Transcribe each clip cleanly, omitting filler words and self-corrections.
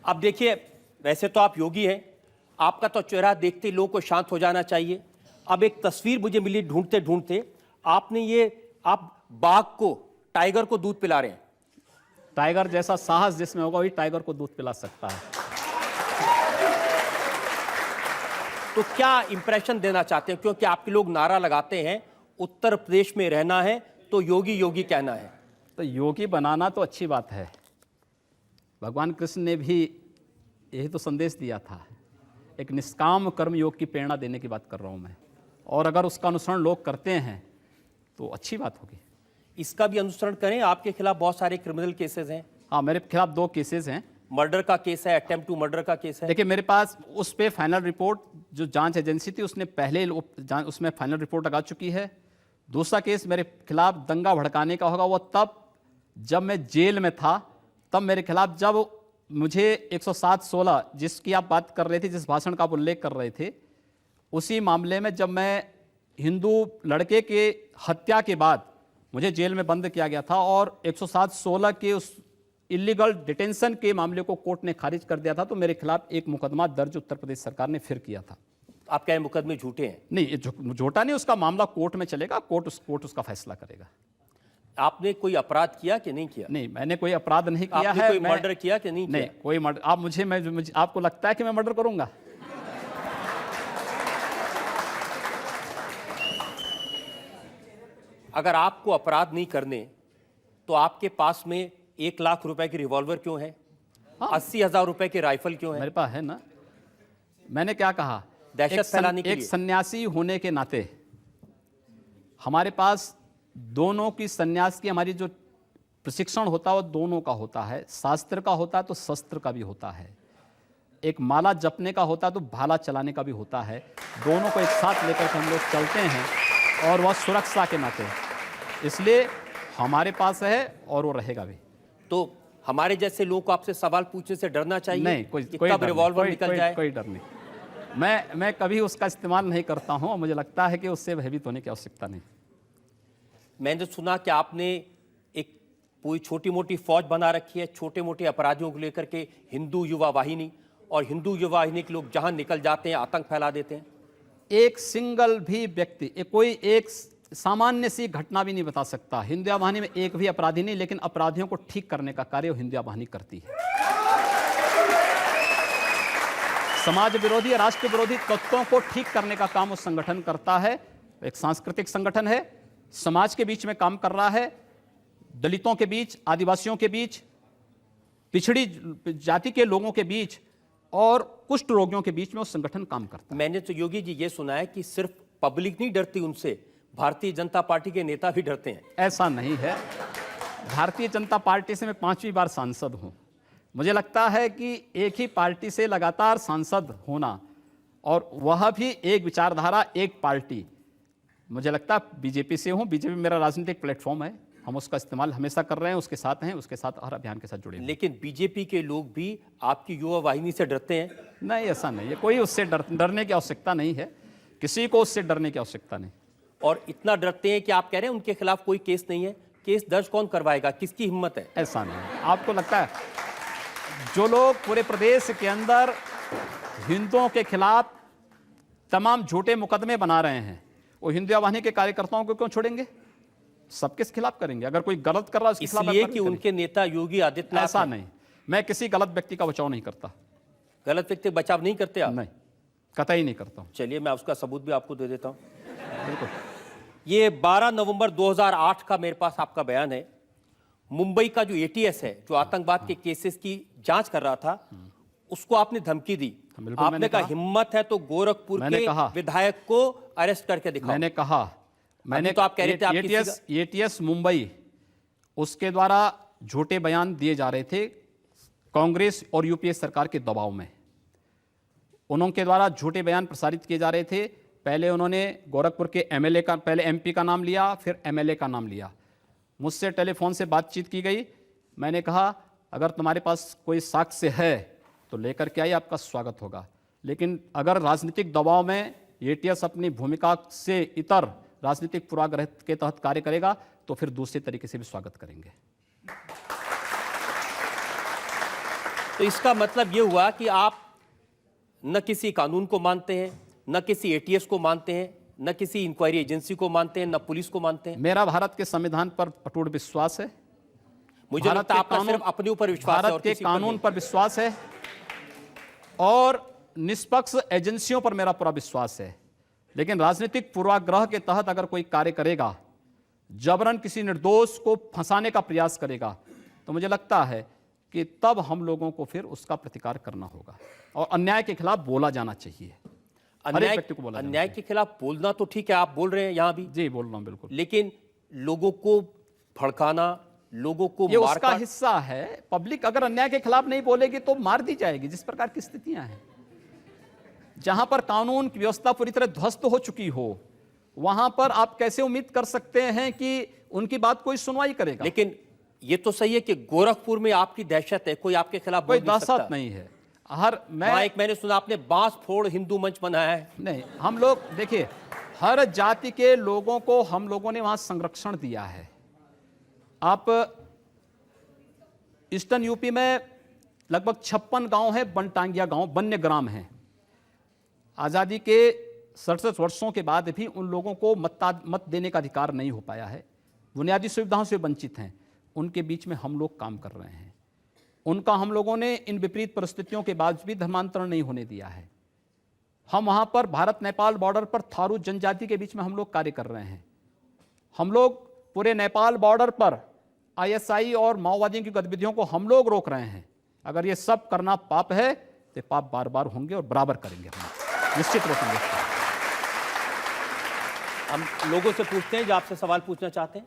अब देखिए, वैसे तो आप योगी हैं, आपका तो चेहरा देखते ही लोगों को शांत हो जाना चाहिए। अब एक तस्वीर मुझे मिली ढूंढते ढूंढते, आप बाघ को, टाइगर को दूध पिला रहे हैं। टाइगर जैसा साहस जिसमें होगा वही टाइगर को दूध पिला सकता है। तो क्या इंप्रेशन देना चाहते हैं? क्योंकि आपके लोग नारा लगाते हैं उत्तर प्रदेश में रहना है तो योगी योगी कहना है। तो योगी बनाना तो अच्छी बात है, भगवान कृष्ण ने भी यही तो संदेश दिया था। एक निष्काम कर्म योग की प्रेरणा देने की बात कर रहा हूं मैं, और अगर उसका अनुसरण लोग करते हैं तो अच्छी बात होगी। इसका भी अनुसरण करें। आपके खिलाफ बहुत सारे क्रिमिनल केसेस हैं। हाँ, मेरे खिलाफ 2 केसेस हैं। मर्डर का केस है, अटेम्प्ट टू मर्डर का केस है। देखिए, मेरे पास उस पे फाइनल रिपोर्ट, जो जांच एजेंसी थी उसने पहले उसमें फाइनल रिपोर्ट लगा चुकी है। दूसरा केस मेरे खिलाफ दंगा भड़काने का होगा, वो तब जब मैं जेल में था, तब मेरे खिलाफ जब मुझे 107-16 जिसकी आप बात कर रहे थे, जिस भाषण का आप उल्लेख कर रहे थे, उसी मामले में जब मैं हिंदू लड़के के हत्या के बाद मुझे जेल में बंद किया गया था और 107-16 के उस इलीगल डिटेंशन के मामले को कोर्ट ने खारिज कर दिया था, तो मेरे खिलाफ एक मुकदमा दर्ज उत्तर प्रदेश सरकार ने फिर किया था। आप कहें मुकदमे झूठे हैं? नहीं, ये झूठा नहीं, उसका मामला कोर्ट में चलेगा, कोर्ट उसका फैसला करेगा। आपने कोई अपराध किया कि नहीं किया? नहीं, मैंने कोई अपराध नहीं किया आपने है। कोई मर्डर किया कि नहीं किया? नहीं, कोई मर्डर। आप मुझे आपको लगता है कि मैं मर्डर करूंगा? अगर आपको अपराध नहीं करने तो आपके पास में 1 लाख रुपए की रिवॉल्वर क्यों है? हाँ। 80,000 रुपए के राइफल क्यों है? मेरे पास है ना। मैंने क्या कहा, दहशत फैलाने के एक लिए। सन्यासी होने के नाते हमारे पास दोनों की, सन्यास की हमारी जो प्रशिक्षण होता है वो दोनों का होता है। शास्त्र का होता है तो शस्त्र का भी होता है। एक माला जपने का होता है तो भाला चलाने का भी होता है। दोनों को एक साथ लेकर के हम लोग चलते हैं, और वह सुरक्षा के नाते, इसलिए हमारे पास है और वो रहेगा भी। तो हमारे जैसे लोगों को आपसे सवाल पूछने से डरना चाहिए? नहीं, कोई कब रिवॉल्वर निकल जाए? कोई डर नहीं। मैं कभी उसका इस्तेमाल नहीं करता हूं, और मुझे लगता है कि उससे भयभीत होने की आवश्यकता नहीं। मैंने सुना कि आपने एक पूरी छोटी मोटी फौज बना रखी है छोटे मोटे अपराधियों को लेकर के, हिंदू युवा वाहिनी, और हिंदू युवा वाहिनी के लोग जहां निकल जाते हैं आतंक फैला देते हैं। एक सिंगल भी व्यक्ति, कोई एक सामान्य सी घटना भी नहीं बता सकता। हिंदू वाहिनी में एक भी अपराधी नहीं, लेकिन अपराधियों को ठीक करने का कार्य हिंदू वाहिनी करती है। समाज विरोधी, राष्ट्र विरोधी तत्वों को ठीक करने का काम वो संगठन करता है। एक सांस्कृतिक संगठन है, समाज के बीच में काम कर रहा है, दलितों के बीच, आदिवासियों के बीच, पिछड़ी जाति के लोगों के बीच और कुष्ठ रोगियों के बीच में वो संगठन काम करता है। मैंने तो योगी जी ये सुना है कि सिर्फ पब्लिक नहीं डरती उनसे, भारतीय जनता पार्टी के नेता भी डरते हैं। ऐसा नहीं है। भारतीय जनता पार्टी से मैं 5वीं बार सांसद हूं। मुझे लगता है कि एक ही पार्टी से लगातार सांसद होना, और वह भी एक विचारधारा, एक पार्टी, मुझे लगता है बीजेपी से हूं। बीजेपी मेरा राजनीतिक प्लेटफॉर्म है, हम उसका इस्तेमाल हमेशा कर रहे हैं, उसके साथ हैं, उसके साथ हर अभियान के साथ जुड़े हैं। लेकिन बीजेपी के लोग भी आपकी युवा वाहिनी से डरते हैं? नहीं, ऐसा नहीं है। कोई उससे डरने की आवश्यकता नहीं है, किसी को उससे डरने की आवश्यकता नहीं। और इतना डरते हैं कि आप कह रहे हैं उनके खिलाफ कोई केस नहीं है? केस दर्ज कौन करवाएगा? किसकी हिम्मत है? ऐसा नहीं है। आपको लगता है जो लोग पूरे प्रदेश के अंदर हिंदुओं के खिलाफ तमाम झूठे मुकदमे बना रहे हैं, वो हिंदू वाहिनी के कार्यकर्ताओं को क्यों छोड़ेंगे? सबके खिलाफ करेंगे। अगर कोई गलत कर रहा है उसके खिलाफ इसलिए कि उनके नेता योगी आदित्यनाथ। ऐसा नहीं, मैं किसी गलत व्यक्ति का बचाव नहीं करता। गलत व्यक्ति का बचाव नहीं करते आप? नहीं, कतई नहीं करता हूं। चलिए, मैं उसका सबूत भी आपको दे देता हूं। बिल्कुल। ये 12 नवंबर 2008 का मेरे पास आपका बयान है। मुंबई का जो एटीएस है, जो आतंकवाद के केसेस की जांच कर रहा था, उसको आपने धमकी दी। आपने कहा हिम्मत है तो गोरखपुर के विधायक को अरेस्ट करके दिखाओ। मैंने तो आप कह रहे थे एटीएस मुंबई, उसके द्वारा झूठे बयान दिए जा रहे थे कांग्रेस और यूपीए सरकार के दबाव में। उनके द्वारा झूठे बयान प्रसारित किए जा रहे थे। पहले उन्होंने गोरखपुर के एमएलए का, पहले एमपी का नाम लिया, फिर एमएलए का नाम लिया। मुझसे टेलीफोन से बातचीत की गई। मैंने कहा अगर तुम्हारे पास कोई साक्ष्य है तो लेकर के आइए, आपका स्वागत होगा। लेकिन अगर राजनीतिक दबाव में एटीएस अपनी भूमिका से इतर राजनीतिक पूर्वाग्रह के तहत कार्य करेगा तो फिर दूसरे तरीके से भी स्वागत करेंगे। तो इसका मतलब ये हुआ कि आप न किसी कानून को मानते हैं, न किसी एटीएस को मानते हैं, न किसी इंक्वायरी एजेंसी को मानते हैं, न पुलिस को मानते हैं। मेरा भारत के संविधान पर अटूट विश्वास है। मुझे भारत लगता है के आपका सिर्फ अपने ऊपर विश्वास है भारत और के किसी पर कानून नहीं। पर विश्वास है और निष्पक्ष एजेंसियों पर मेरा पूरा विश्वास है। लेकिन राजनीतिक पूर्वाग्रह के तहत अगर कोई कार्य करेगा, जबरन किसी निर्दोष को फंसाने का प्रयास करेगा, तो मुझे लगता है कि तब हम लोगों को फिर उसका प्रतिकार करना होगा और अन्याय के खिलाफ बोला जाना चाहिए। हर एक व्यक्ति को बोला जाना अन्याय के खिलाफ बोलना तो ठीक है, आप बोल रहे हैं यहां भी, जी बोल रहा हूं बिल्कुल। लेकिन लोगों को भड़काना, लोगों को ये उसका मारकाट, हिस्सा है। पब्लिक अगर अन्याय के खिलाफ नहीं बोलेगी तो मार दी जाएगी। जिस प्रकार की स्थितियां हैं, जहां पर कानून की व्यवस्था पूरी तरह ध्वस्त हो चुकी हो, वहां पर आप कैसे उम्मीद कर सकते हैं कि उनकी बात कोई सुनवाई करेगा? लेकिन ये तो सही है कि गोरखपुर में आपकी दहशत है, कोई आपके खिलाफ कोई बोल नहीं सकता। दहशत नहीं है। हर वहां एक मैंने सुना आपने बांस फोड़ हिंदू मंच बनाया है। नहीं, हम लोग देखिए, हर जाति के लोगों को हम लोगों ने वहां संरक्षण दिया है। आप ईस्टर्न यूपी में लगभग 56 गांव है, बनटांगिया गांव, वन्य ग्राम है। आजादी के 67 वर्षों के बाद भी उन लोगों को मत देने का अधिकार नहीं हो पाया है, बुनियादी सुविधाओं से वंचित हैं। उनके बीच में हम लोग काम कर रहे हैं। उनका हम लोगों ने इन विपरीत परिस्थितियों के बाद भी धर्मांतरण नहीं होने दिया है। हम वहां पर भारत नेपाल बॉर्डर पर थारू जनजाति के बीच में हम लोग कार्य कर रहे हैं। हम लोग पूरे नेपाल बॉर्डर पर आईएसआई और माओवादियों की गतिविधियों को हम लोग रोक रहे हैं। अगर ये सब करना पाप है तो पाप बार बार होंगे और बराबर करेंगे, हम निश्चित रोकेंगे। हम लोगों से पूछते हैं जो आपसे सवाल पूछना चाहते हैं,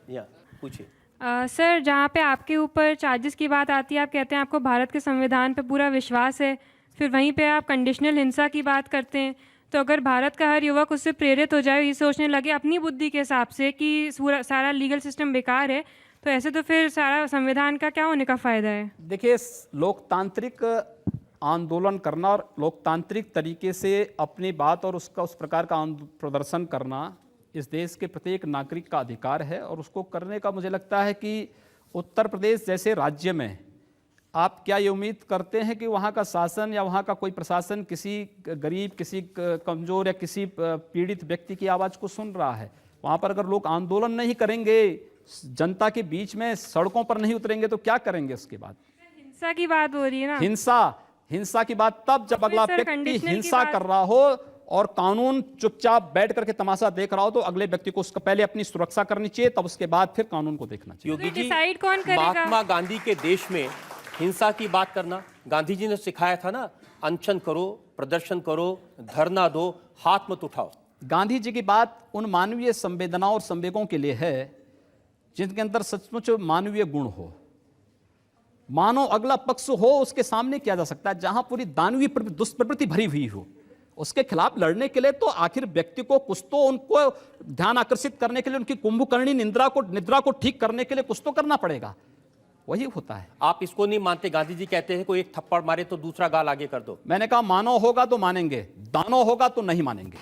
या पूछिए। सर, जहाँ पे आपके ऊपर चार्जेस की बात आती है, आप कहते हैं आपको भारत के संविधान पे पूरा विश्वास है, फिर वहीं पे आप कंडीशनल हिंसा की बात करते हैं। तो अगर भारत का हर युवक उससे प्रेरित हो जाए, ये सोचने लगे अपनी बुद्धि के हिसाब से कि सारा लीगल सिस्टम बेकार है, तो ऐसे तो फिर सारा संविधान का क्या होने का फ़ायदा है? देखिए, लोकतांत्रिक आंदोलन करना और लोकतांत्रिक तरीके से अपनी बात और उसका उस प्रकार का प्रदर्शन करना इस देश के प्रत्येक नागरिक का अधिकार है। और उसको करने का मुझे लगता है कि उत्तर प्रदेश जैसे राज्य में आप क्या ये उम्मीद करते हैं कि वहाँ का शासन या वहाँ का कोई प्रशासन किसी गरीब, किसी कमज़ोर या किसी पीड़ित व्यक्ति की आवाज़ को सुन रहा है? वहाँ पर अगर लोग आंदोलन नहीं करेंगे, जनता के बीच में सड़कों पर नहीं उतरेंगे, तो क्या करेंगे उसके बाद? हिंसा की बात हो रही है ना। हिंसा की बात तब जब अगला व्यक्ति हिंसा कर रहा हो और कानून चुपचाप बैठ करके तमाशा देख रहा हो, तो अगले व्यक्ति को उसका पहले अपनी सुरक्षा करनी चाहिए, तब उसके बाद फिर कानून को देखना चाहिए। योगी जी, डिसाइड कौन करेगा? महात्मा गांधी के देश में हिंसा की बात करना, गांधी जी ने सिखाया था ना, अनशन करो, प्रदर्शन करो, धरना दो, हाथ मत उठाओ। गांधी जी की बात उन मानवीय संवेदनाओं और संवेगों के लिए है जिनके अंदर सचमुच मानवीय गुण हो, मानो अगला पक्ष हो, उसके सामने किया जा सकता है। जहां पूरी दानवीय दुष्प्रवृत्ति भरी हुई हो, उसके खिलाफ लड़ने के लिए तो आखिर व्यक्ति को कुछ तो, उनको ध्यान आकर्षित करने के लिए, उनकी कुंभकर्णी निद्रा को ठीक करने के लिए कुछ तो करना पड़ेगा। वही होता है। आप इसको नहीं मानते? गांधी जी कहते हैं कोई एक थप्पड़ मारे तो दूसरा गाल आगे कर दो। मैंने कहा मानो होगा तो मानेंगे, दानो होगा तो नहीं मानेंगे।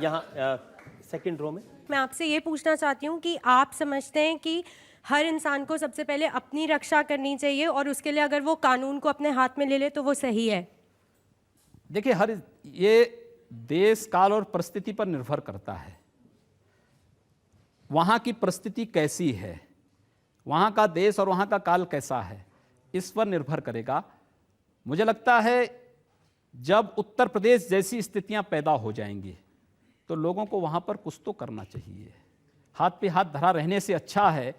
यहाँ सेकंड रो में मैं आपसे ये पूछना चाहती हूँ कि आप समझते हैं कि हर इंसान को सबसे पहले अपनी रक्षा करनी चाहिए और उसके लिए अगर वो कानून को अपने हाथ में ले ले तो वो सही है? देखिए, ये देश काल और परिस्थिति पर निर्भर करता है। वहाँ की परिस्थिति कैसी है, वहाँ का देश और वहाँ का काल कैसा है, इस पर निर्भर करेगा। मुझे लगता है जब उत्तर प्रदेश जैसी स्थितियाँ पैदा हो जाएंगी तो लोगों को वहाँ पर कुछ तो करना चाहिए। हाथ पे हाथ धरा रहने से अच्छा है,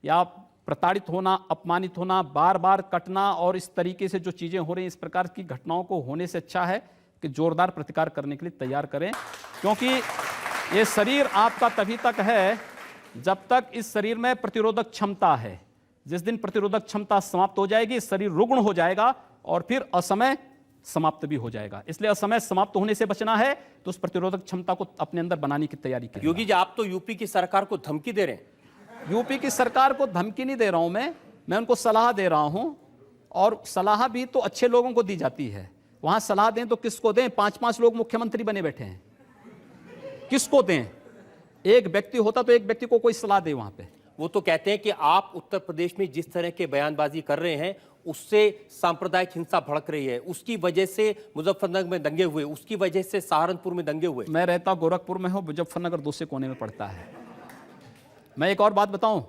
या प्रताड़ित होना, अपमानित होना, बार बार कटना और इस तरीके से जो चीज़ें हो रही हैं, इस प्रकार की घटनाओं को होने से अच्छा है कि जोरदार प्रतिकार करने के लिए तैयार करें। क्योंकि ये शरीर आपका तभी तक है जब तक इस शरीर में प्रतिरोधक क्षमता है। जिस दिन प्रतिरोधक क्षमता समाप्त हो जाएगी, शरीर रुग्ण हो जाएगा और फिर असमय समाप्त भी हो जाएगा। इसलिए असमय समाप्त होने से बचना है तो उस प्रतिरोधक क्षमता को अपने अंदर बनाने की तैयारी करें। योगी जी, आप तो यूपी की सरकार को धमकी दे रहे हैं। यूपी की सरकार को धमकी नहीं दे रहा हूं मैं उनको सलाह दे रहा हूं, और सलाह भी तो अच्छे लोगों को दी जाती है। वहां सलाह दें तो किसको दें? 5-5 लोग मुख्यमंत्री बने बैठे हैं, किसको दें? एक व्यक्ति होता तो एक व्यक्ति को कोई सलाह दे वहां पे। वो तो कहते हैं कि आप उत्तर प्रदेश में जिस तरह के बयानबाजी कर रहे हैं उससे सांप्रदायिक हिंसा भड़क रही है, उसकी वजह से मुजफ्फरनगर में दंगे हुए, उसकी वजह से सहारनपुर में दंगे हुए। मैं रहता गोरखपुर में हूं, मुजफ्फरनगर दूसरे कोने में पड़ता है। मैं एक और बात बताऊं,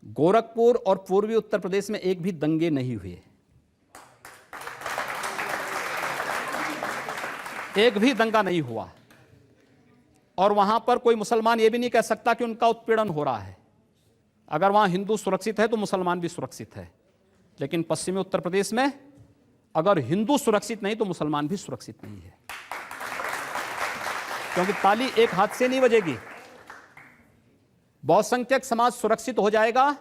गोरखपुर और पूर्वी उत्तर प्रदेश में एक भी दंगे नहीं हुए, एक भी दंगा नहीं हुआ। और वहां पर कोई मुसलमान ये भी नहीं कह सकता कि उनका उत्पीड़न हो रहा है। अगर वहां हिंदू सुरक्षित है तो मुसलमान भी सुरक्षित है, लेकिन पश्चिमी उत्तर प्रदेश में अगर हिंदू सुरक्षित नहीं तो मुसलमान भी सुरक्षित नहीं है, क्योंकि ताली एक हाथ से नहीं बजेगी। बहुसंख्यक समाज सुरक्षित हो जाएगा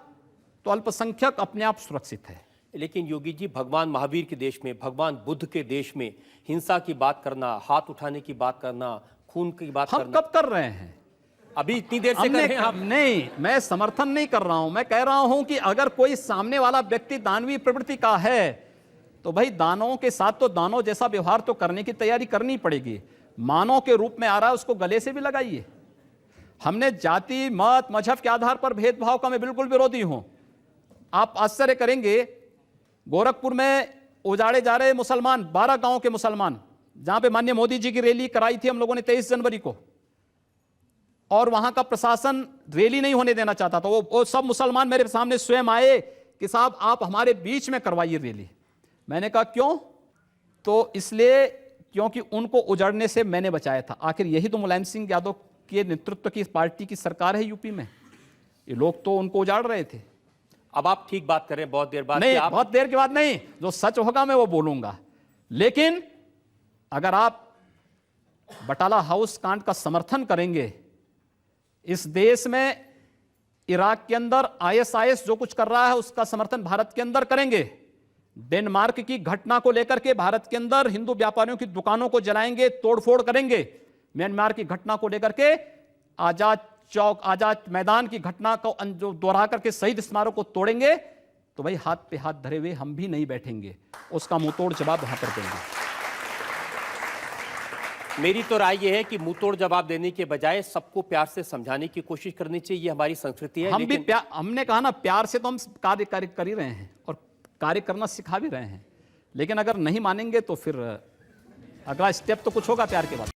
तो अल्पसंख्यक अपने आप सुरक्षित है। लेकिन योगी जी, भगवान महावीर के देश में, भगवान बुद्ध के देश में हिंसा की बात करना, हाथ उठाने की बात करना, खून की बात हम करना, कब कर रहे हैं? अभी इतनी देर से कर रहे हैं आप। नहीं, मैं समर्थन नहीं कर रहा हूं। मैं कह रहा हूं कि अगर कोई सामने वाला व्यक्ति दानवीय प्रवृत्ति का है तो भाई दानवों के साथ तो दानव जैसा व्यवहार तो करने की तैयारी करनी पड़ेगी। मानव के रूप में आ रहा है, उसको गले से भी लगाइए। हमने जाति, मत, मजहब के आधार पर भेदभाव का मैं बिल्कुल विरोधी हूं। आप आश्चर्य करेंगे, गोरखपुर में उजाड़े जा रहे मुसलमान, 12 गांवों के मुसलमान, जहां पे माननीय मोदी जी की रैली कराई थी हम लोगों ने 23 जनवरी को, और वहां का प्रशासन रैली नहीं होने देना चाहता था। वो सब मुसलमान मेरे सामने स्वयं आए कि साहब आप हमारे बीच में करवाइए रैली। मैंने कहा क्यों? तो इसलिए क्योंकि उनको उजड़ने से मैंने बचाया था। आखिर यही तो मुलायम सिंह यादव के नेतृत्व की पार्टी की सरकार है यूपी में। ये लोग तो उनको उजाड़ रहे थे। अब आप ठीक बात कर रहे हैं, बहुत देर बाद नहीं, आप... बहुत देर के बाद नहीं, जो सच होगा मैं वो बोलूंगा। लेकिन अगर आप बटाला हाउस कांड का समर्थन करेंगे, इस देश में इराक के अंदर आईएसआईएस जो कुछ कर रहा है उसका समर्थन भारत के अंदर करेंगे, डेनमार्क की घटना को लेकर के भारत के अंदर हिंदू व्यापारियों की दुकानों को जलाएंगे, तोड़फोड़ करेंगे, म्यांमार की घटना को लेकर के आजाद चौक, आजाद मैदान की घटना को जो दोहरा करके शहीद स्मारक को तोड़ेंगे, तो भाई हाथ पे हाथ धरे हुए हम भी नहीं बैठेंगे, उसका मुंहतोड़ जवाब वहां पर देंगे। मेरी तो राय यह है कि मुंहतोड़ जवाब देने के बजाय सबको प्यार से समझाने की कोशिश करनी चाहिए। ये हमारी संस्कृति है। हम भी हमने कहा ना, प्यार से तो हम कार्य कर ही रहे हैं और कार्य करना सिखा भी रहे हैं, लेकिन अगर नहीं मानेंगे तो फिर अगला स्टेप तो कुछ होगा प्यार के बाद।